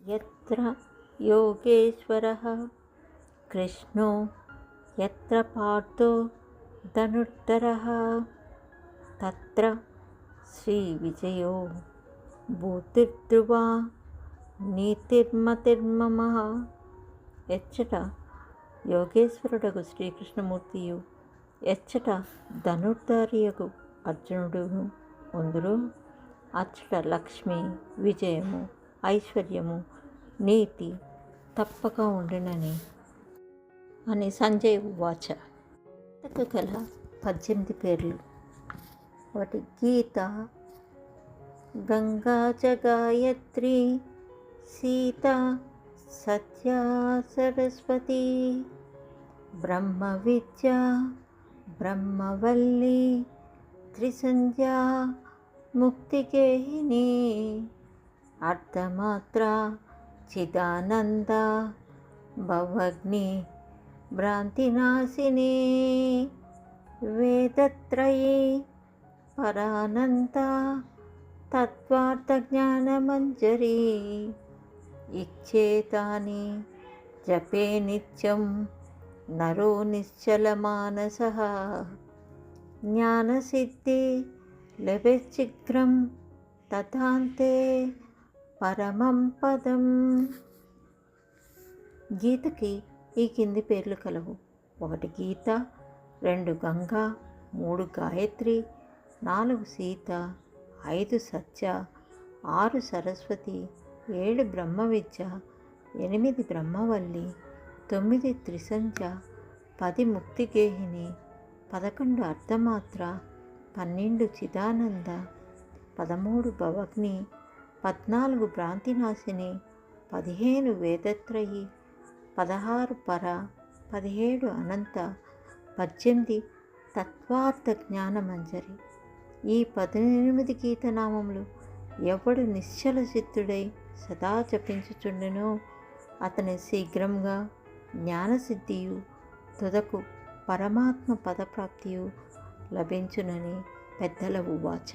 यत्र योगेश्वरः कृष्णो यत्र पार्थो धनुर्धरः तत्र श्रीविजयो भूतिर्ध्रुवा నీతిర్మతిర్మమః. ఎచ్చట యోగేశ్వరుడగు శ్రీకృష్ణమూర్తియు ఎచ్చట ధనుర్ధారియగు అర్జునుడును ఉందురు అచ్చట లక్ష్మి విజయము ఐశ్వర్యము నీతి తప్పక ఉండునని అని సంజయ్ ఉవాచ. గల 18 పేర్లు. ఒకటి గీత, గంగా చ గాయత్రి, సీత, సత్యా, సరస్వతి, బ్రహ్మ విద్య, బ్రహ్మవల్లి, త్రిసంధ్యా, ముక్తిగేహిని, అర్ధమాత్ర, చిదానంద, భవగ్ని, భ్రాంతినాశిని, వేదత్రయీ, పరానంత, తత్వార్థజ్ఞానమంజరి. ఇచ్చేతాని జపే నిత్యం నరో నిశ్చలమానసః. జ్ఞానసిద్ధి లభేచ్చీఘ్రం తథాంతే పరమం పదం. గీతకి ఈ కింది పేర్లు కలవు. 1 గీత, 2 గంగా, 3 గాయత్రి, 4 సీత, 5 సత్య, 6 సరస్వతి, 7 బ్రహ్మ విద్య, 8 బ్రహ్మవల్లి, 9 త్రిసంధ్య, 10 ముక్తిగేహిని, 11 అర్ధమాత్ర, 12 చిదానంద, 13 భవగ్ని, 14 భ్రాంతినాశిని, 15 వేదత్రయి, 16 పర, 17 అనంత, 18 తత్వార్థ జ్ఞానమంజరి. ఈ 18 గీతనామములు ఎవడు నిశ్చల చిత్తుడై సదా జపించుచుండెనో అతని శీఘ్రంగా జ్ఞానసిద్ధియు తుదకు పరమాత్మ పదప్రాప్తియు లభించునని పెద్దల ఉవాచ.